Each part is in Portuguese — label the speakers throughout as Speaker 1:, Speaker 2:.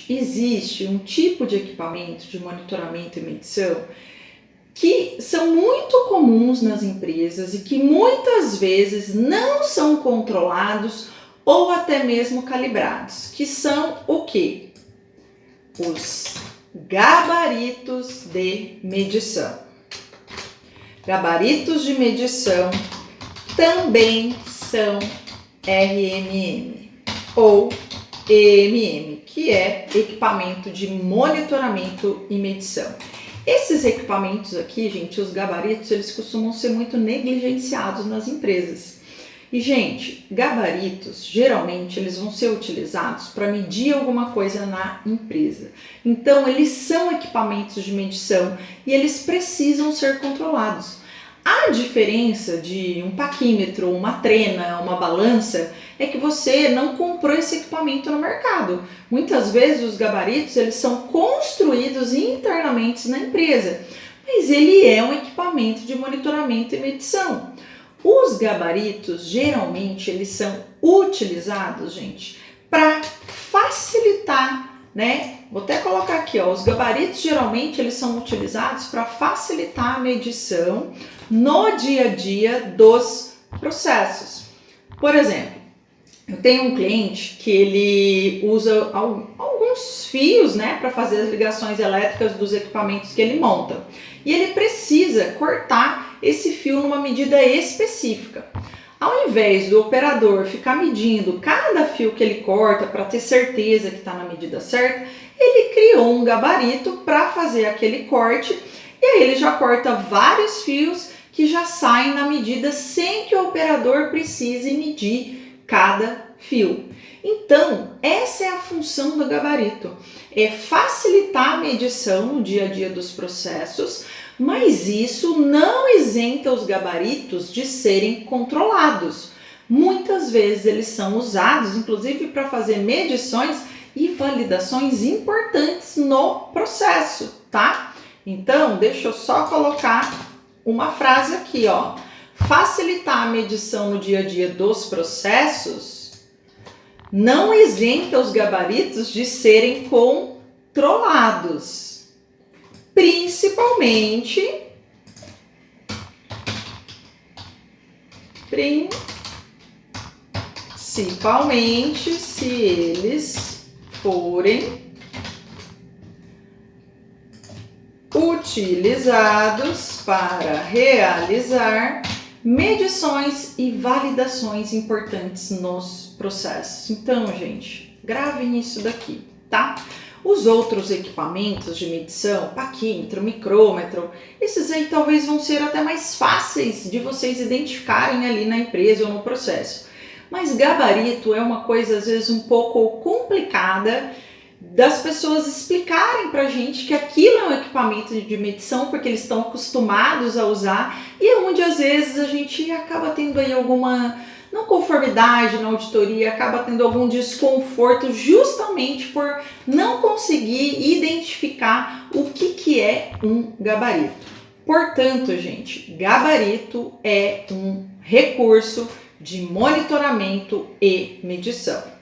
Speaker 1: existe um tipo de equipamento de monitoramento e medição que são muito comuns nas empresas e que muitas vezes não são controlados ou até mesmo calibrados, que são o quê? Os gabaritos de medição. Gabaritos de medição também são RMM ou EMM, que é equipamento de monitoramento e medição. Esses equipamentos aqui, gente, os gabaritos, eles costumam ser muito negligenciados nas empresas. E, gente, gabaritos, geralmente, eles vão ser utilizados para medir alguma coisa na empresa. Então, eles são equipamentos de medição e eles precisam ser controlados. A diferença de um paquímetro, uma trena, uma balança, é que você não comprou esse equipamento no mercado. Muitas vezes os gabaritos eles são construídos internamente na empresa, mas ele é um equipamento de monitoramento e medição. Os gabaritos, geralmente, eles são utilizados, gente, para facilitar, né? Vou até colocar aqui, ó, os gabaritos geralmente eles são utilizados para facilitar a medição no dia a dia dos processos. Por exemplo, eu tenho um cliente que ele usa alguns fios, né, para fazer as ligações elétricas dos equipamentos que ele monta. E ele precisa cortar esse fio numa medida específica. Ao invés do operador ficar medindo cada fio que ele corta para ter certeza que está na medida certa, ele criou um gabarito para fazer aquele corte e aí ele já corta vários fios que já saem na medida sem que o operador precise medir cada fio. Então, essa é a função do gabarito, é facilitar a medição no dia a dia dos processos, mas isso não isenta os gabaritos de serem controlados. Muitas vezes eles são usados, inclusive, para fazer medições e validações importantes no processo, tá? Então, deixa eu só colocar uma frase aqui, ó. Facilitar a medição no dia a dia dos processos não isenta os gabaritos de serem controlados, principalmente se eles forem utilizados para realizar medições e validações importantes nos processos. Então, gente, gravem isso daqui, tá? Os outros equipamentos de medição, paquímetro, micrômetro, esses aí talvez vão ser até mais fáceis de vocês identificarem ali na empresa ou no processo. Mas gabarito é uma coisa, às vezes, um pouco complicada das pessoas explicarem pra gente que aquilo é um equipamento de medição porque eles estão acostumados a usar e é onde às vezes a gente acaba tendo aí alguma não conformidade na auditoria, acaba tendo algum desconforto justamente por não conseguir identificar o que é um gabarito. Portanto, gente, gabarito é um recurso de monitoramento e medição.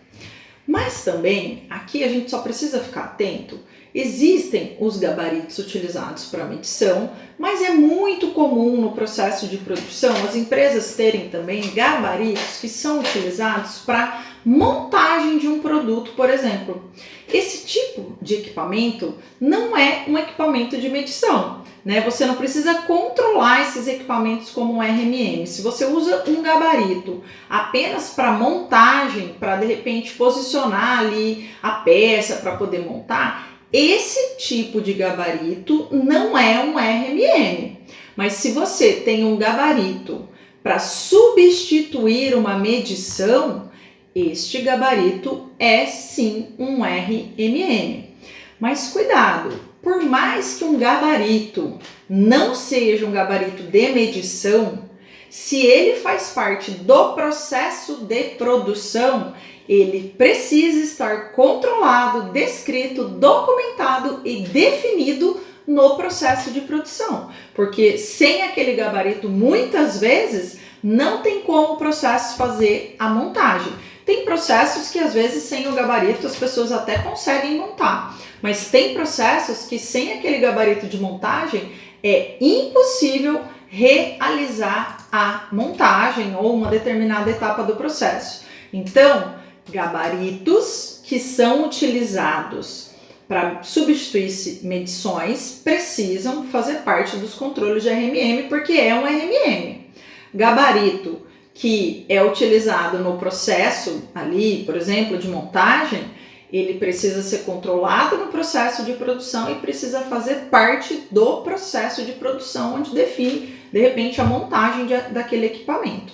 Speaker 1: Mas também, aqui a gente só precisa ficar atento, existem os gabaritos utilizados para medição, mas é muito comum no processo de produção as empresas terem também gabaritos que são utilizados para montagem de um produto, por exemplo. Esse tipo de equipamento não é um equipamento de medição, né? Você não precisa controlar esses equipamentos como um RMM. Se você usa um gabarito apenas para montagem, para de repente posicionar ali a peça para poder montar, esse tipo de gabarito não é um RMM. Mas se você tem um gabarito para substituir uma medição, este gabarito é sim um RMM. Mas cuidado, por mais que um gabarito não seja um gabarito de medição, se ele faz parte do processo de produção, ele precisa estar controlado, descrito, documentado e definido no processo de produção. Porque sem aquele gabarito, muitas vezes, não tem como o processo fazer a montagem. Tem processos que às vezes sem o gabarito as pessoas até conseguem montar, mas tem processos que sem aquele gabarito de montagem é impossível realizar a montagem ou uma determinada etapa do processo. Então, gabaritos que são utilizados para substituir medições precisam fazer parte dos controles de RMM, porque é um RMM. Gabarito que é utilizado no processo ali, por exemplo, de montagem, ele precisa ser controlado no processo de produção e precisa fazer parte do processo de produção, onde define, de repente, a montagem daquele equipamento.